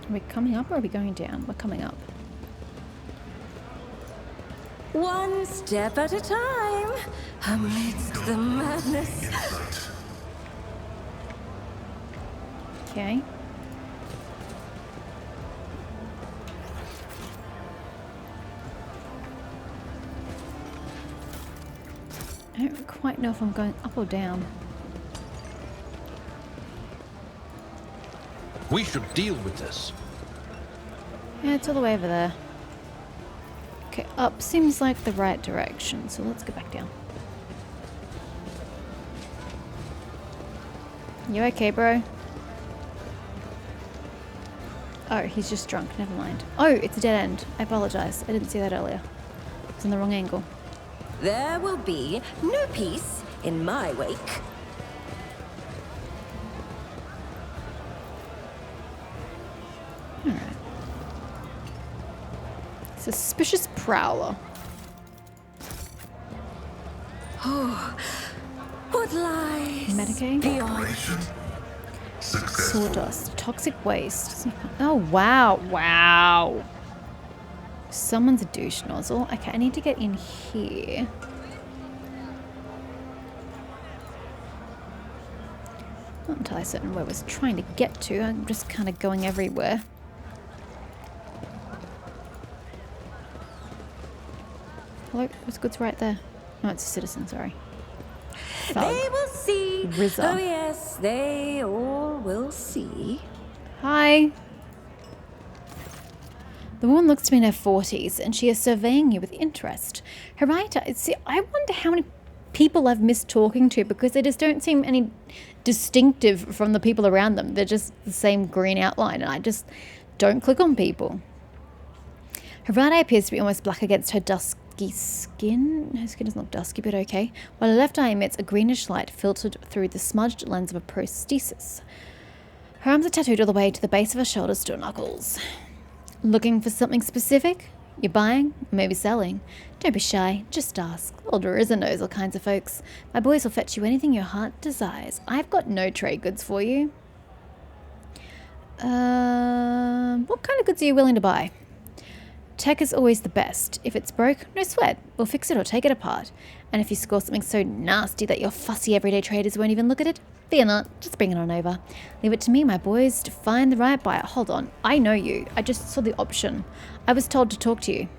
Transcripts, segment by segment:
Are we coming up or are we going down? We're coming up. One step at a time, amidst the madness. Okay. I don't quite know if I'm going up or down. We should deal with this. Yeah, it's all the way over there. Okay, up seems like the right direction, so let's go back down. You okay, bro? Oh, he's just drunk. Never mind. Oh, it's a dead end. I apologize. I didn't see that earlier. I was in the wrong angle. There will be no peace in my wake. Alright. Suspicious prowler. Oh, what lies Medicaid? beyond? Sawdust. Toxic waste. Oh, wow. Wow. Someone's a douche nozzle. Okay, I need to get in here. Not entirely certain where I was trying to get to. I'm just kind of going everywhere. Hello? What's good's right there? No, it's a citizen, sorry. Thug. They will see. Rizza. Oh yes, they all will see. Hi. The woman looks to be in her 40s and she is surveying you with interest. Her right eye, see, I wonder how many people I've missed talking to because they just don't seem any distinctive from the people around them. They're just the same green outline and I just don't click on people. Her right eye appears to be almost black against her dusky skin. Her skin doesn't look dusky, but okay. While her left eye emits a greenish light filtered through the smudged lens of a prosthesis. Her arms are tattooed all the way to the base of her shoulders to her knuckles. Looking for something specific? You're buying? Or maybe selling? Don't be shy, just ask. Old Rizza knows all kinds of folks. My boys will fetch you anything your heart desires. I've got no trade goods for you. What kind of goods are you willing to buy? Tech is always the best. If it's broke, no sweat. We'll fix it or take it apart. And if you score something so nasty that your fussy everyday traders won't even look at it, fear not, just bring it on over. Leave it to me, my boys, to find the right buyer. Hold on, I know you. I just saw the option. I was told to talk to you.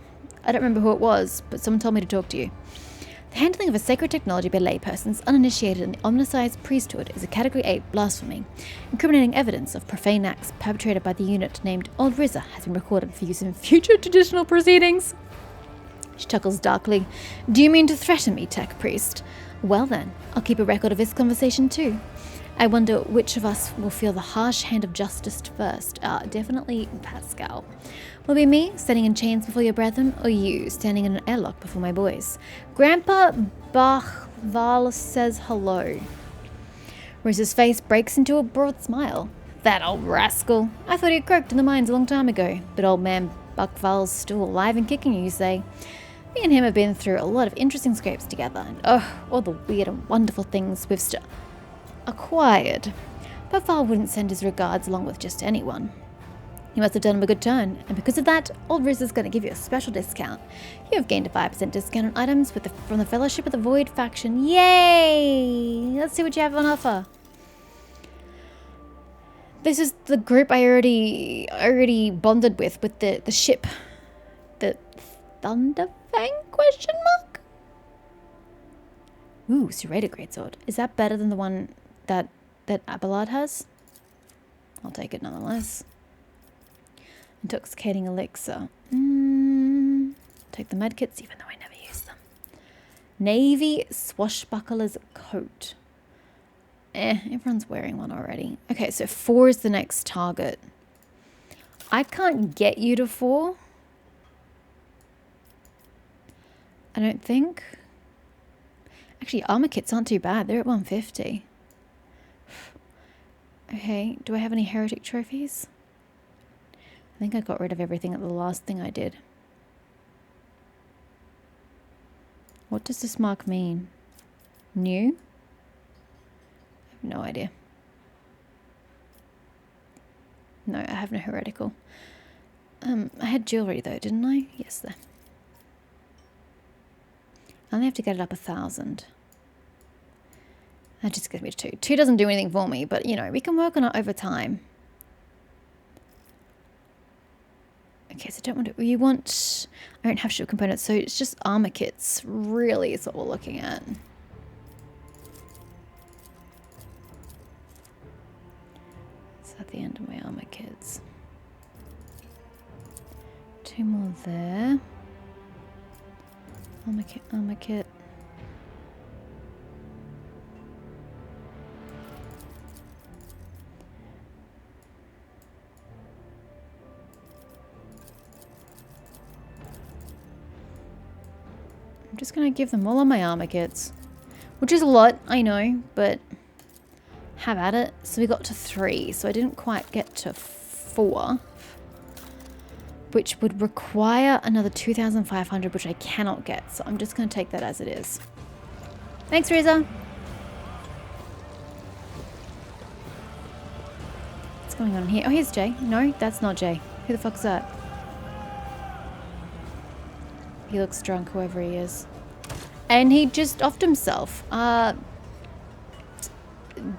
I don't remember who it was, but someone told me to talk to you. The handling of a sacred technology by laypersons uninitiated in the omniscience priesthood is a Category 8 blasphemy. Incriminating evidence of profane acts perpetrated by the unit named Old Rizza has been recorded for use in future judicial proceedings. She chuckles darkly. Do you mean to threaten me, tech priest? Well then, I'll keep a record of this conversation too. I wonder which of us will feel the harsh hand of justice first. Definitely Pascal. Will it be me, standing in chains before your brethren, or you, standing in an airlock before my boys? Grandpa Bachval says hello. Rose's face breaks into a broad smile. That old rascal. I thought he had croaked in the mines a long time ago. But old man Bachval's still alive and kicking, you say? Me and him have been through a lot of interesting scrapes together, and all the weird and wonderful things we've acquired. Bachval wouldn't send his regards along with just anyone. You must have done him a good turn, and because of that, Old Riz is going to give you a special discount. You have gained a 5% discount on items from the Fellowship of the Void faction. Yay! Let's see what you have on offer. This is the group I already bonded with the ship. The Thunderfang question mark? Ooh, Serrated Greatsword. Is that better than the one that Abelard has? I'll take it nonetheless. Intoxicating elixir. Take the medkits, even though I never use them. Navy swashbuckler's coat. Everyone's wearing one already. Okay, so 4 is the next target. I can't get you to 4. I don't think. Actually, armor kits aren't too bad. They're at 150. Okay, do I have any heretic trophies? I think I got rid of everything at the last thing I did. What does this mark mean? New? I have no idea. No, I have no heretical. I had jewelry though, didn't I? Yes, there. I only have to get it up 1,000. That just gets me to 2. 2 doesn't do anything for me, but you know, we can work on it over time. Okay, so I don't want to... You want... I don't have shield components, so it's just armor kits, really, is what we're looking at. So at the end of my armor kits. 2 more there. Armor kit, armor kit. I'm just going to give them all of my armor kits. Which is a lot, I know, but have at it. So we got to 3, so I didn't quite get to 4. Which would require another 2,500, which I cannot get. So I'm just going to take that as it is. Thanks, Reza. What's going on here? Oh, here's Jay. No, that's not Jay. Who the fuck's that? He looks drunk, whoever he is. And he just offed himself.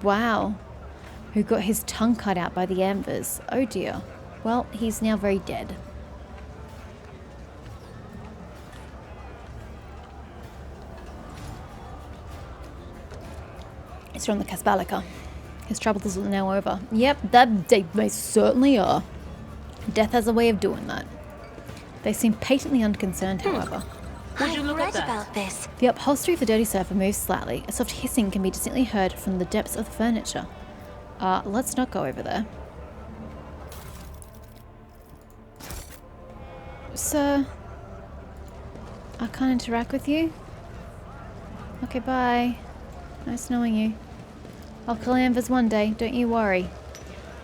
Wow. Who got his tongue cut out by the embers. Oh dear. Well, he's now very dead. He's from the Casbalica. His troubles are now over. Yep, they certainly are. Death has a way of doing that. They seem patently unconcerned, however. Would you look at that? About this. The upholstery of the dirty sofa moves slightly. A soft hissing can be distinctly heard from the depths of the furniture. Let's not go over there. Sir, I can't interact with you? Okay, bye. Nice knowing you. I'll kill Anvers one day, don't you worry.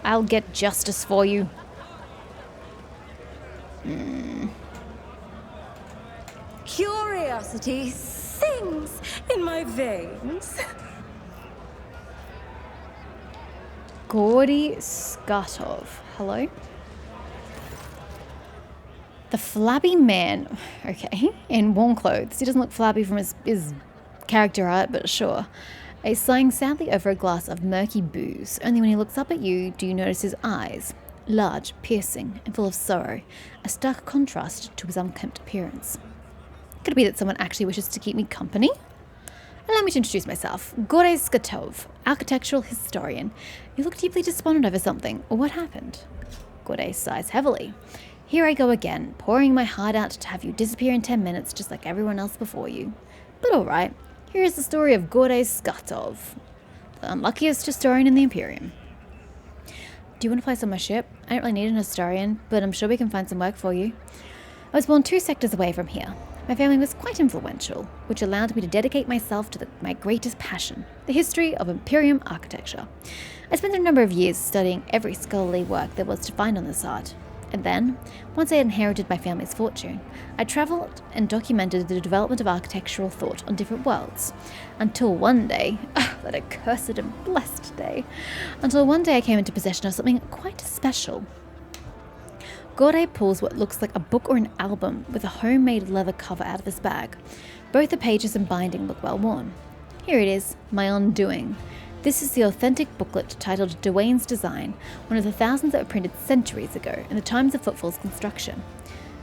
I'll get justice for you. Curiosity sings in my veins. Gordy Skatov. Hello? The flabby man, okay, in warm clothes. He doesn't look flabby from his character art, but sure. Is sighing sadly over a glass of murky booze. Only when he looks up at you do you notice his eyes. Large, piercing, and full of sorrow. A stark contrast to his unkempt appearance. Could it be that someone actually wishes to keep me company? Allow me to introduce myself. Gordy Skatov, architectural historian. You look deeply despondent over something. What happened? Gordy sighs heavily. Here I go again, pouring my heart out to have you disappear in 10 minutes just like everyone else before you. But alright, here is the story of Gordy Skatov, the unluckiest historian in the Imperium. Do you want to place on my ship? I don't really need an historian, but I'm sure we can find some work for you. I was born 2 sectors away from here. My family was quite influential, which allowed me to dedicate myself to my greatest passion, the history of Imperium architecture. I spent a number of years studying every scholarly work there was to find on this art. And then, once I had inherited my family's fortune, I travelled and documented the development of architectural thought on different worlds. Until one day, that accursed and blessed day, I came into possession of something quite special. Gordy pulls what looks like a book or an album with a homemade leather cover out of his bag. Both the pages and binding look well worn. Here it is, My Undoing. This is the authentic booklet titled Dwayne's Design, one of the thousands that were printed centuries ago in the times of Footfall's construction.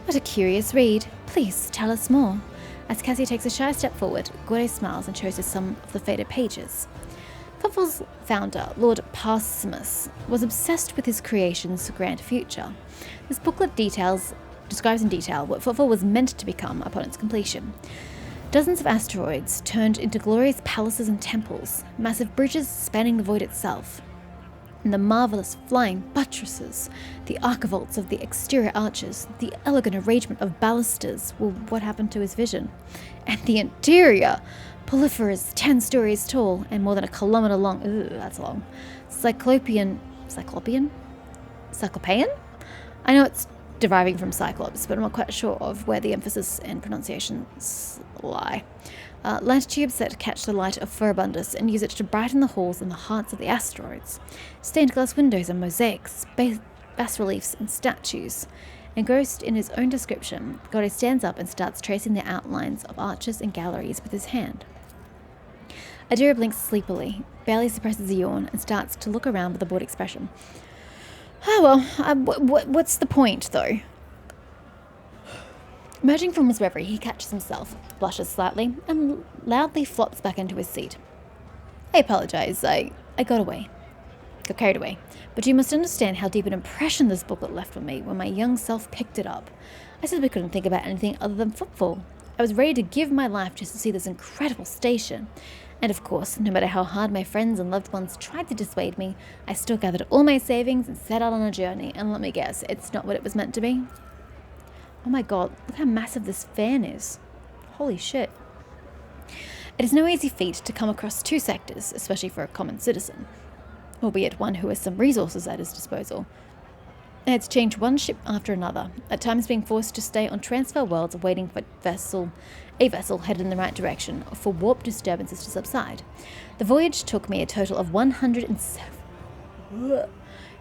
What a curious read. Please tell us more. As Cassie takes a shy step forward, Gordy smiles and shows us some of the faded pages. Footfall's founder, Lord Parsimus, was obsessed with his creation's grand future. This booklet describes in detail what Footfall was meant to become upon its completion. Dozens of asteroids turned into glorious palaces and temples, massive bridges spanning the void itself, and the marvelous flying buttresses, the archivolts of the exterior arches, the elegant arrangement of balusters were what happened to his vision. And the interior, proliferous 10 stories tall and more than a kilometer long, that's long, Cyclopean? I know it's deriving from Cyclops, but I'm not quite sure of where the emphasis and pronunciations lie. Light tubes that catch the light of Furibundus and use it to brighten the halls and the hearts of the asteroids. Stained glass windows and mosaics bas-reliefs, and statues. Engrossed in his own description, Gordo stands up and starts tracing the outlines of arches and galleries with his hand. Adira blinks sleepily, barely suppresses a yawn, and starts to look around with a bored expression. Oh well, what's the point, though? Emerging from his reverie, he catches himself, blushes slightly, and loudly flops back into his seat. I apologize, I got carried away. But you must understand how deep an impression this booklet left on me when my young self picked it up. I simply couldn't think about anything other than footfall. I was ready to give my life just to see this incredible station. And of course, no matter how hard my friends and loved ones tried to dissuade me, I still gathered all my savings and set out on a journey, and let me guess, it's not what it was meant to be. Oh my god, look how massive this fan is. Holy shit. It is no easy feat to come across two sectors, especially for a common citizen, albeit one who has some resources at his disposal. I had to change one ship after another, at times being forced to stay on transfer worlds waiting for a vessel headed in the right direction for warp disturbances to subside. The voyage took me a total of 107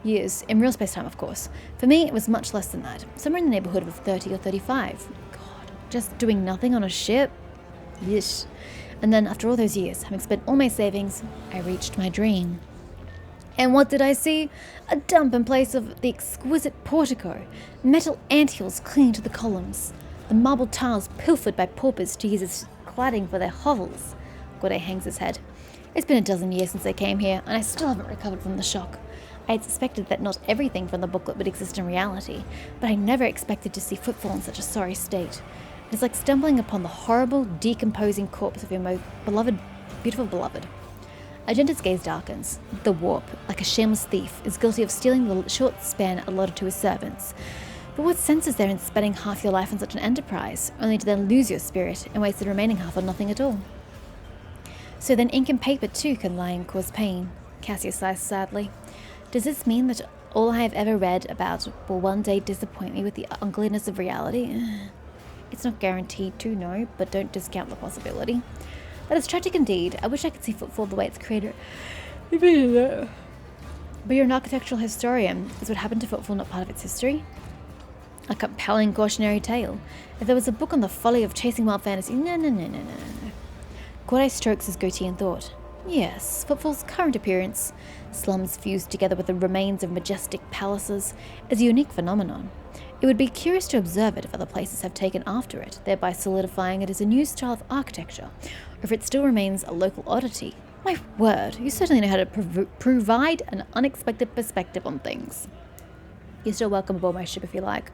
years, in real space-time, of course. For me, it was much less than that, somewhere in the neighborhood of 30 or 35. God, just doing nothing on a ship? Yish. And then, after all those years, having spent all my savings, I reached my dream. And what did I see? A dump in place of the exquisite portico, metal anthills clinging to the columns, the marble tiles pilfered by paupers to use as cladding for their hovels. Gordo hangs his head. It's been a dozen years since I came here, and I still haven't recovered from the shock. I had suspected that not everything from the booklet would exist in reality, but I never expected to see footfall in such a sorry state. It is like stumbling upon the horrible, decomposing corpse of your most beloved, beautiful beloved. Argenta's gaze darkens. The warp, like a shameless thief, is guilty of stealing the short span allotted to his servants. But what sense is there in spending half your life on such an enterprise, only to then lose your spirit and waste the remaining half on nothing at all? So then ink and paper too can lie and cause pain. Cassius sighs sadly. Does this mean that all I have ever read about will one day disappoint me with the ugliness of reality? It's not guaranteed to, no, but don't discount the possibility. That is tragic indeed. I wish I could see footfall the way its creator. But you're an architectural historian. Is what happened to footfall not part of its history? A compelling cautionary tale. If there was a book on the folly of chasing wild fantasy, no. Gordo strokes his goatee in thought. Yes, footfall's current appearance, slums fused together with the remains of majestic palaces, is a unique phenomenon. It would be curious to observe it if other places have taken after it, thereby solidifying it as a new style of architecture, or if it still remains a local oddity. My word, you certainly know how to provide an unexpected perspective on things. You're still welcome aboard my ship if you like.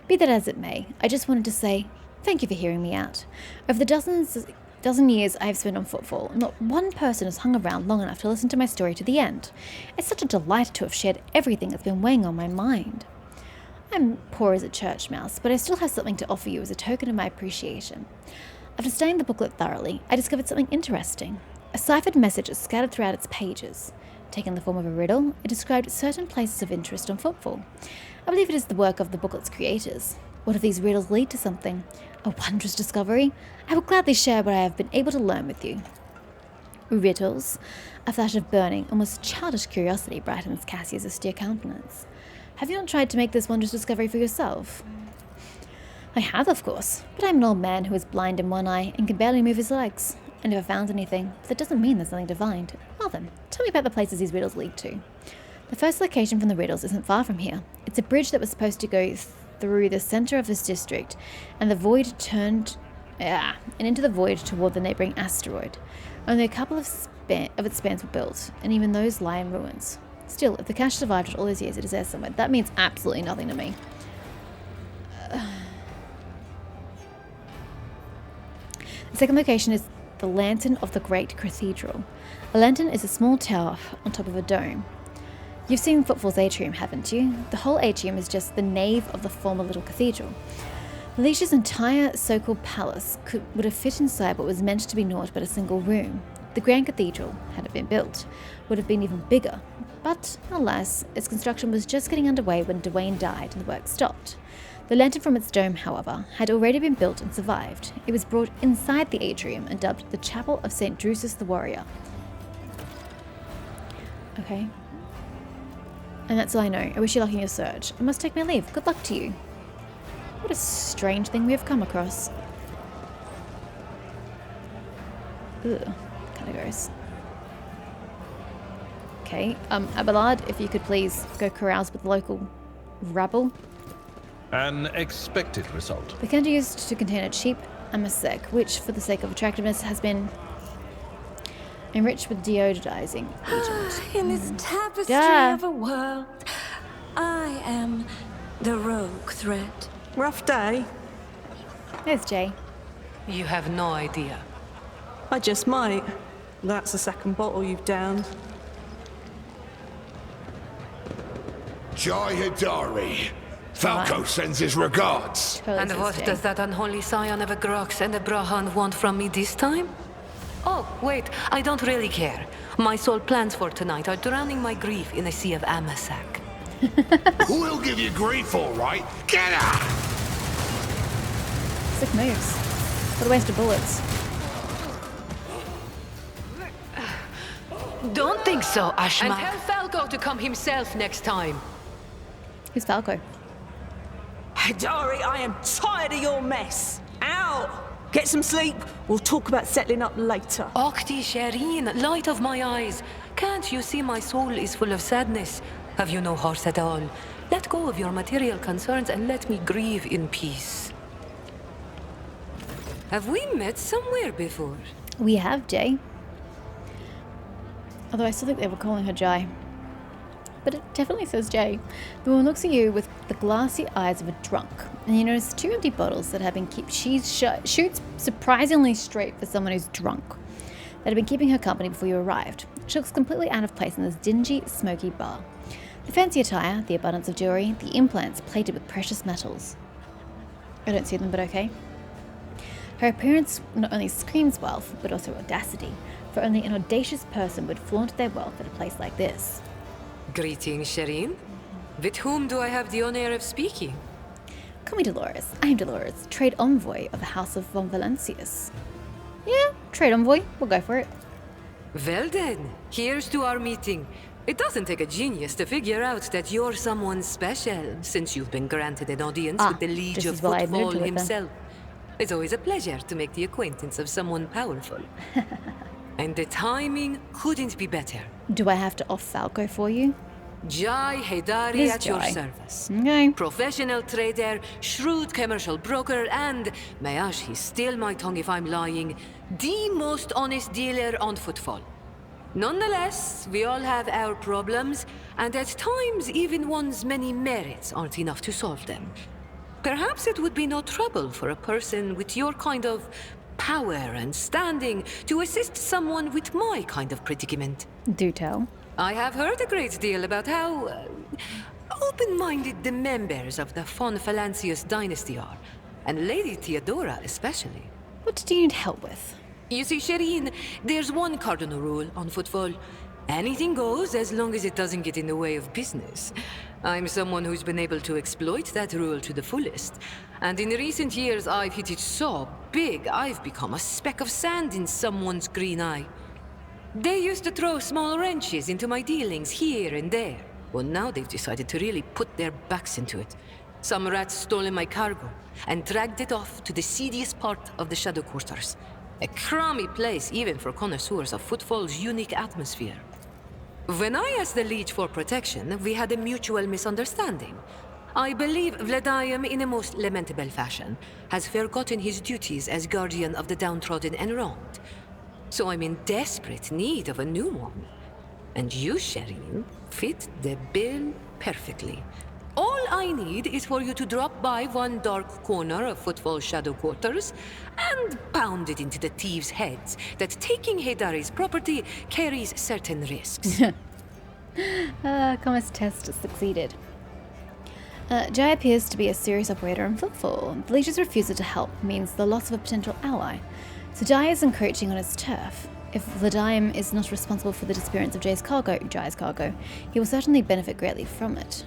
Be that as it may, I just wanted to say thank you for hearing me out. Over the dozen years I have spent on footfall, not one person has hung around long enough to listen to my story to the end. It's such a delight to have shared everything that's been weighing on my mind. I'm poor as a church mouse, but I still have something to offer you as a token of my appreciation. After studying the booklet thoroughly, I discovered something interesting. A ciphered message is scattered throughout its pages. Taking the form of a riddle, it described certain places of interest on footfall. I believe it is the work of the booklet's creators. What if these riddles lead to something? A wondrous discovery? I will gladly share what I have been able to learn with you. Riddles? A flash of burning, almost childish curiosity brightens Cassius' austere countenance. Have you not tried to make this wondrous discovery for yourself? I have, of course, but I'm an old man who is blind in one eye and can barely move his legs. I never found anything, but that doesn't mean there's nothing to find. Well then, tell me about the places these riddles lead to. The first location from the riddles isn't far from here. It's a bridge that was supposed to go through the center of this district, and into the void toward the neighboring asteroid. Only a couple of its spans were built, and even those lie in ruins. Still, if the cache survived all those years, it is there somewhere. That means absolutely nothing to me. The second location is the Lantern of the Great Cathedral. A lantern is a small tower on top of a dome. You've seen Footfall's atrium, haven't you? The whole atrium is just the nave of the former little cathedral. Alicia's entire so-called palace would have fit inside what was meant to be naught but a single room. The Grand Cathedral, had it been built, would have been even bigger, but alas, its construction was just getting underway when Dwayne died and the work stopped. The lantern from its dome, however, had already been built and survived. It was brought inside the atrium and dubbed the Chapel of St. Drusus the Warrior. Okay. And that's all I know. I wish you luck in your search. I must take my leave. Good luck to you. What a strange thing we have come across. Ugh, kind of gross. Okay, Abelard, if you could please go carouse with the local rabble. An expected result. The candy used to contain a cheap Amasecus, which, for the sake of attractiveness, has been enriched with deodizing agent. In this tapestry of a world, I am the rogue thread. Rough day. There's Jay. You have no idea. I just might. That's the second bottle you've downed. Jai Hidari. Falco sends his regards. Totally And says what Jay. does that unholy scion of a Grox and a Brahan want from me this time? Oh, wait, I don't really care. My sole plans for tonight are drowning my grief in a sea of Amasecus. We'll give you grief, all right. Get out! Sick moves. What a waste of bullets. Don't think so, Ashma. And tell Falco to come himself next time. Who's Falco? Hidari, I am tired of your mess. Out! Get some sleep. We'll talk about settling up later. Okti Shireen, light of my eyes. Can't you see my soul is full of sadness? Have you no heart at all? Let go of your material concerns and let me grieve in peace. Have we met somewhere before? We have Jay. Although I still think they were calling her Jai. But it definitely says Jay. The woman looks at you with the glassy eyes of a drunk, and you notice 2 empty bottles that have been kept. She shoots surprisingly straight for someone who's drunk. That had been keeping her company before you arrived. She looks completely out of place in this dingy, smoky bar. The fancy attire, the abundance of jewelry, the implants plated with precious metals. I don't see them, but okay. Her appearance not only screams wealth, but also audacity, for only an audacious person would flaunt their wealth at a place like this. Greetings, Shireen. With whom do I have the honor of speaking? Call me Dolores. I am Dolores, trade envoy of the House of Von Valancius. Yeah, trade envoy. We'll go for it. Well then, here's to our meeting. It doesn't take a genius to figure out that you're someone special, since you've been granted an audience with the Liege just of as well I admitted Footfall to it then. himself. It's always a pleasure to make the acquaintance of someone powerful. And the timing couldn't be better. Do I have to off Falco for you? Jai Hidari It is at your Jai. service. Okay. Professional trader, shrewd commercial broker, and, may he steal my tongue if I'm lying, the most honest dealer on Footfall. Nonetheless, we all have our problems, and at times even one's many merits aren't enough to solve them. Perhaps it would be no trouble for a person with your kind of power and standing to assist someone with my kind of predicament. Do tell. I have heard a great deal about how open-minded the members of the Von Valancius dynasty are, and Lady Theodora especially. What do you need help with? You see, Shireen, there's one cardinal rule on Footfall. Anything goes as long as it doesn't get in the way of business. I'm someone who's been able to exploit that rule to the fullest. And in recent years, I've hit it so big, I've become a speck of sand in someone's green eye. They used to throw small wrenches into my dealings here and there. Well, now they've decided to really put their backs into it. Some rats stolen my cargo and dragged it off to the seediest part of the Shadow Quarters. A crummy place even for connoisseurs of Footfall's unique atmosphere. When I asked the Liege for protection, we had a mutual misunderstanding. I believe Vladium, in a most lamentable fashion, has forgotten his duties as guardian of the downtrodden and wronged. So I'm in desperate need of a new one. And you, Shireen, fit the bill perfectly. All I need is for you to drop by one dark corner of Footfall Shadow Quarters and pound it into the thieves' heads that taking Hidari's property carries certain risks. Commerce test succeeded. Jai appears to be a serious operator in Footfall. The Liege's refusal to help means the loss of a potential ally. So Jai is encroaching on his turf. If Vladium is not responsible for the disappearance of Jai's cargo, he will certainly benefit greatly from it.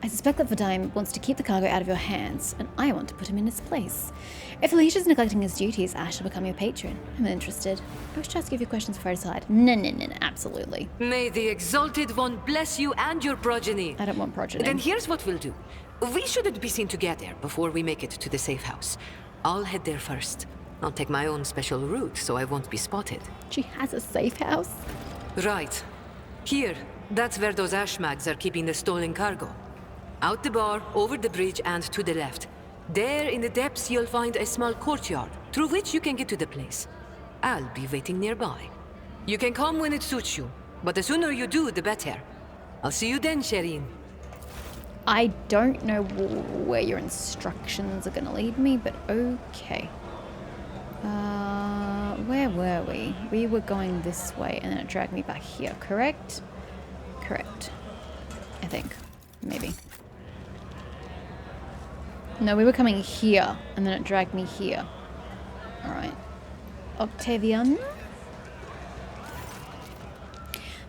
I suspect that Vadime wants to keep the cargo out of your hands, and I want to put him in his place. If Alicia is neglecting his duties, Ash will become your patron. I'm interested. I wish to ask you a few questions before I decide. No, absolutely. May the Exalted One bless you and your progeny. I don't want progeny. Then here's what we'll do. We shouldn't be seen together before we make it to the safe house. I'll head there first. I'll take my own special route so I won't be spotted. She has a safe house? Right. Here, that's where those ash mags are keeping the stolen cargo. Out the bar, over the bridge, and to the left. There in the depths you'll find a small courtyard, through which you can get to the place. I'll be waiting nearby. You can come when it suits you, but the sooner you do, the better. I'll see you then, Shireen. I don't know where your instructions are going to lead me, but okay. Where were we? We were going this way, and then it dragged me back here, correct? Correct. I think. Maybe. No, we were coming here, and then it dragged me here. Alright. Octavian?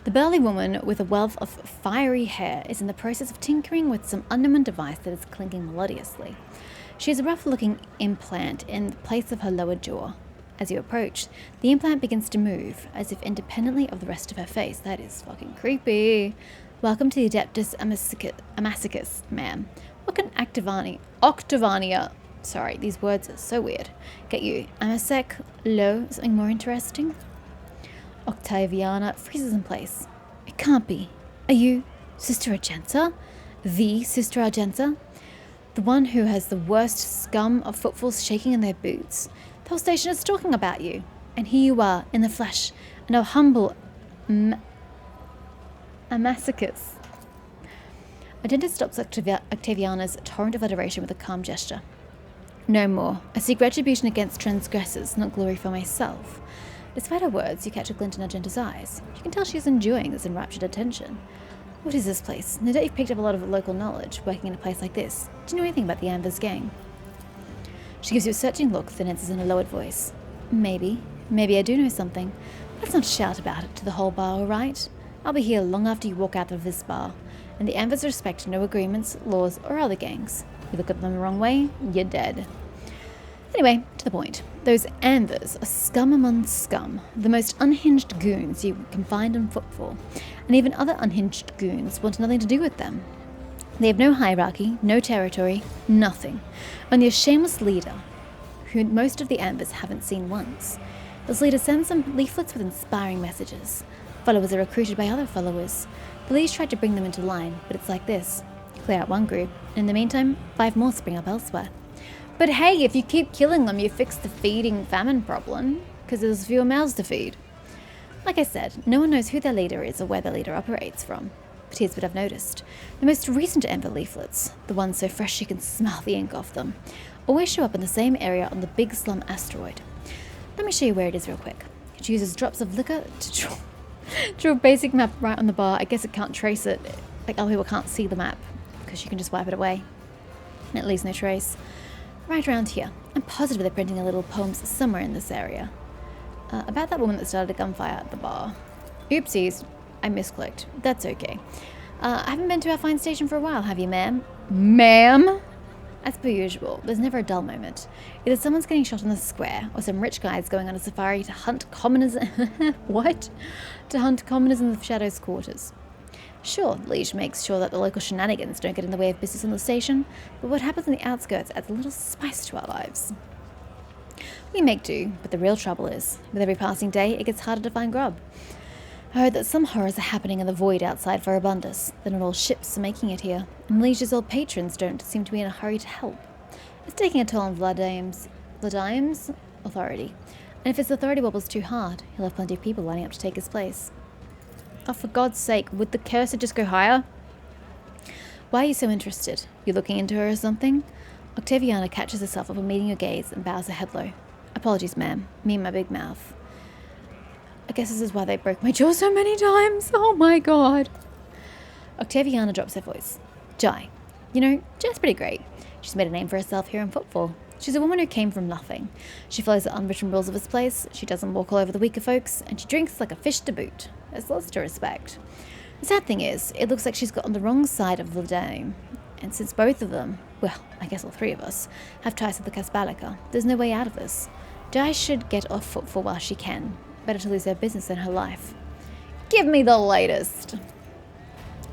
The burly woman with a wealth of fiery hair is in the process of tinkering with some unknown device that is clinking melodiously. She has a rough-looking implant in place of her lower jaw. As you approach, the implant begins to move, as if independently of the rest of her face. That is fucking creepy. Welcome to the Adeptus Amasecus, ma'am. What can Octavania, sorry, these words are so weird, get you? Amasec, lo, something more interesting? Octaviana freezes in place. It can't be. Are you Sister Argenta? The Sister Argenta? The one who has the worst scum of footfalls shaking in their boots. The whole station is talking about you. And here you are, in the flesh, and our humble Amasecus. Argenta stops Octaviana's torrent of adoration with a calm gesture. No more. I seek retribution against transgressors, not glory for myself. Despite her words, you catch a glint in Argenta's eyes. You can tell she is enjoying this enraptured attention. What is this place? No doubt you've picked up a lot of local knowledge, working in a place like this. Do you know anything about the Ambers gang? She gives you a searching look, then answers in a lowered voice. Maybe. Maybe I do know something. Let's not shout about it to the whole bar, all right? I'll be here long after you walk out of this bar. And the Ambers respect no agreements, laws, or other gangs. You look at them the wrong way, you're dead. Anyway, to the point. Those Ambers are scum among scum, the most unhinged goons you can find on footfall, and even other unhinged goons want nothing to do with them. They have no hierarchy, no territory, nothing. Only a shameless leader, who most of the Ambers haven't seen once. This leader sends them leaflets with inspiring messages. Followers are recruited by other followers. Police tried to bring them into line, but it's like this. Clear out one group, and in the meantime, 5 more spring up elsewhere. But hey, if you keep killing them, you fix the feeding famine problem, because there's fewer mouths to feed. Like I said, no one knows who their leader is or where their leader operates from. But here's what I've noticed. The most recent Ember leaflets, the ones so fresh you can smell the ink off them, always show up in the same area on the Big Slum asteroid. Let me show you where it is real quick. It uses drops of liquor to draw a basic map right on the bar. I guess it can't trace it. Like, other people can't see the map, because you can just wipe it away. And it leaves no trace. Right around here. I'm positive they're printing their little poems somewhere in this area. About that woman that started a gunfire at the bar. Oopsies, I misclicked. That's okay. I haven't been to our fine station for a while, have you, ma'am? Ma'am? As per usual, there's never a dull moment. Either someone's getting shot in the square, or some rich guy's going on a safari to hunt commoners... What? To hunt commoners in the Shadow's quarters. Sure, Liege makes sure that the local shenanigans don't get in the way of business on the station, but what happens in the outskirts adds a little spice to our lives. We make do, but the real trouble is, with every passing day, it gets harder to find grub. I heard that some horrors are happening in the void outside Vorabundus, that not all ships are making it here, and Liege's old patrons don't seem to be in a hurry to help. It's taking a toll on Vladime's authority, and if his authority wobbles too hard, he'll have plenty of people lining up to take his place. Oh, for God's sake, would the cursor just go higher? Why are you so interested? You looking into her or something? Octaviana catches herself up on meeting your gaze and bows her head low. Apologies, ma'am. Me and my big mouth. I guess this is why they broke my jaw so many times. Oh my God. Octaviana drops her voice. Jai. You know, Jai's pretty great. She's made a name for herself here in footfall. She's a woman who came from nothing. She follows the unwritten rules of this place, she doesn't walk all over the weaker folks, and she drinks like a fish to boot. There's lots to respect. The sad thing is, it looks like she's got on the wrong side of the dome. and since both of them, well, I guess all three of us, have ties to the Casbalica, there's no way out of this. Di should get off footfall while she can. Better to lose her business than her life. Give me the latest!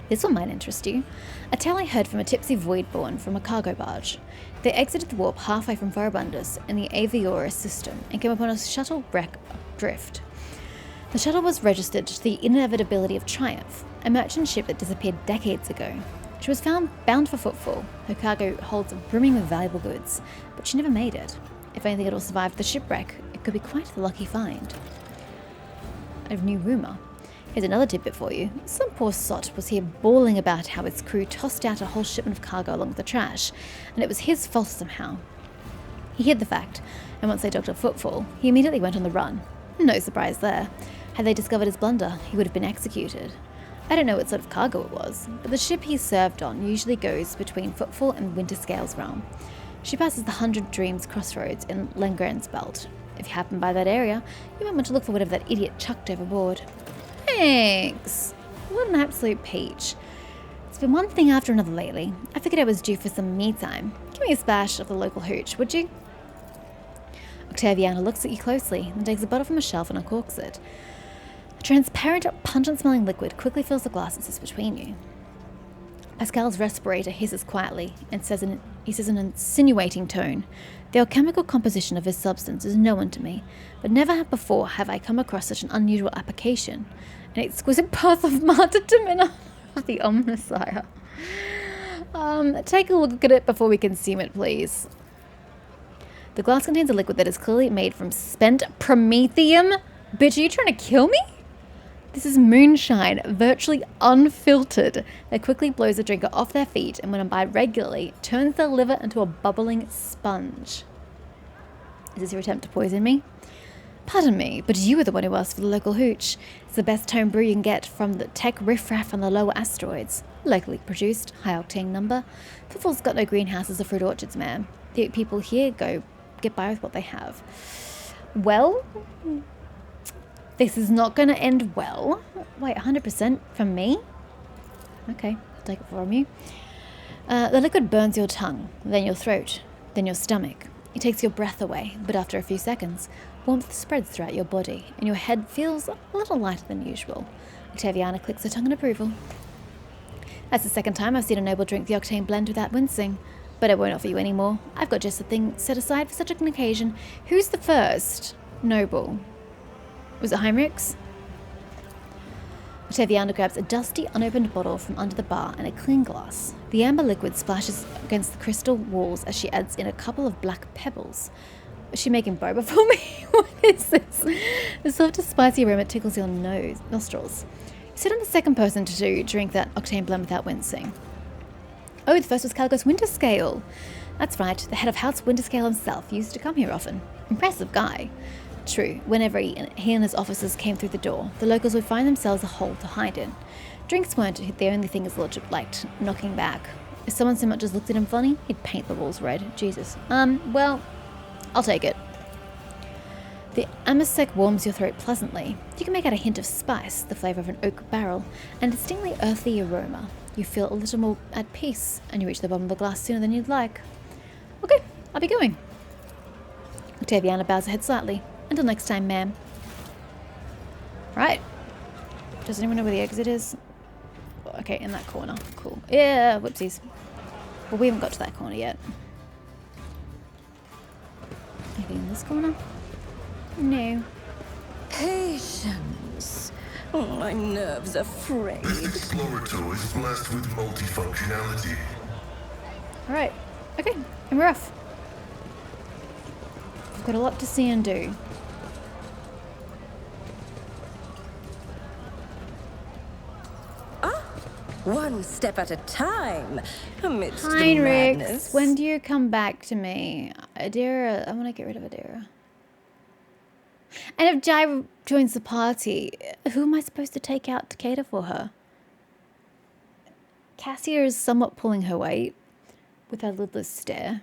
This one might interest you. A tale I heard from a tipsy voidborn from a cargo barge. They exited the warp halfway from Vorabundus in the Aviora system and came upon a shuttle wreck adrift. The shuttle was registered to the inevitability of Triumph, a merchant ship that disappeared decades ago. She was found bound for footfall. Her cargo holds brimming with valuable goods, but she never made it. If anything at all survived the shipwreck, it could be quite the lucky find. A new rumour. Here's another tidbit for you. Some poor sot was here bawling about how his crew tossed out a whole shipment of cargo along with the trash, and it was his fault somehow. He hid the fact, and once they dogged a footfall, he immediately went on the run. No surprise there. Had they discovered his blunder, he would have been executed. I don't know what sort of cargo it was, but the ship he served on usually goes between Footfall and Winterscale's realm. She passes the 100 Dreams crossroads in Lengren's belt. If you happen by that area, you might want to look for whatever that idiot chucked overboard. Thanks! What an absolute peach. It's been one thing after another lately. I figured I was due for some me time. Give me a splash of the local hooch, would you? Octaviana looks at you closely, then takes a bottle from a shelf and uncorks it. A transparent, pungent-smelling liquid quickly fills the glass and sits between you. Pascal's respirator hisses quietly and he says in an insinuating tone, "The alchemical composition of this substance is known to me, but never before have I come across such an unusual application. An exquisite path of martyrdom of the Omnissiah. Take a look at it before we consume it, please." The glass contains a liquid that is clearly made from spent promethium. Bitch, are you trying to kill me? This is moonshine, virtually unfiltered, that quickly blows the drinker off their feet and when imbibed regularly, turns their liver into a bubbling sponge. Is this your attempt to poison me? Pardon me, but you were the one who asked for the local hooch. It's the best home brew you can get from the tech riffraff on the lower asteroids. Locally produced, high-octane number. Footfall's got no greenhouses or fruit orchards, ma'am. The people here get by with what they have. Well, this is not going to end well. Wait, 100% from me? Okay, I'll take it from you. The liquid burns your tongue, then your throat, then your stomach. It takes your breath away, but after a few seconds, warmth spreads throughout your body, and your head feels a little lighter than usual. Octaviana clicks her tongue in approval. That's the second time I've seen a noble drink the octane blend without wincing. But I won't offer you any more. I've got just a thing set aside for such an occasion. Who's the first noble? Was it Heinrich's? Octaviana grabs a dusty, unopened bottle from under the bar and a clean glass. The amber liquid splashes against the crystal walls as she adds in a couple of black pebbles. Is she making boba for me? What is this? The soft, spicy aroma tickles your nostrils. You said I'm the second person to drink that octane blend without wincing. Oh, the first was Caligo's Winterscale. That's right, the head of House Winterscale himself used to come here often. Impressive guy. True, whenever he and his officers came through the door, the locals would find themselves a hole to hide in. Drinks weren't the only thing his lordship liked knocking back. If someone so much as looked at him funny, he'd paint the walls red. Jesus. Well, I'll take it. The Amasecus warms your throat pleasantly. You can make out a hint of spice, the flavour of an oak barrel, and a distinctly earthy aroma. You feel a little more at peace, and you reach the bottom of the glass sooner than you'd like. Okay, I'll be going. Octaviana bows her head slightly. Until next time, ma'am. Right. Does anyone know where the exit is? Okay, in that corner. Cool. Yeah, whoopsies. Well, we haven't got to that corner yet. Maybe in this corner? No. Patience. Oh, my nerves are frayed. This explorator is blessed with multifunctionality. Alright. Okay, and we're off. We've got a lot to see and do. One step at a time. Amidst the Heinrich, madness. when do you come back to me? Adira, I want to get rid of Adira. And if Jai joins the party, who am I supposed to take out to cater for her? Cassia is somewhat pulling her weight with her lidless stare.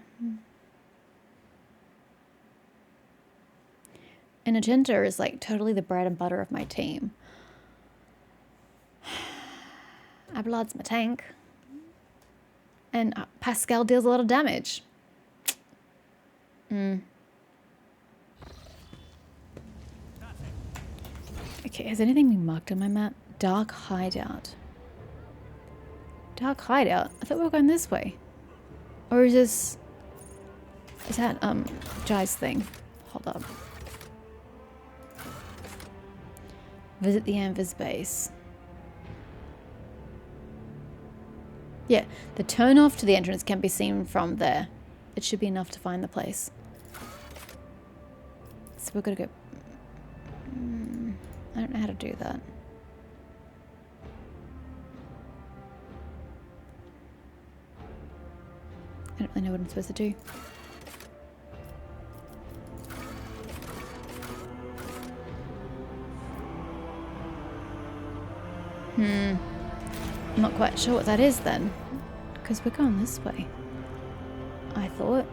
And Agenda is like totally the bread and butter of my team. Abelard's my tank. And Pascal deals a lot of damage. Okay, has anything been marked on my map? Dark hideout. Dark hideout? I thought we were going this way. Or is this... Is that, Jai's thing? Hold up. Visit the Anvers base. Yeah, the turn-off to the entrance can be seen from there. It should be enough to find the place. So we're gonna go... I don't know how to do that. I don't really know what I'm supposed to do. I'm not quite sure what that is then. Because we're going this way. I thought.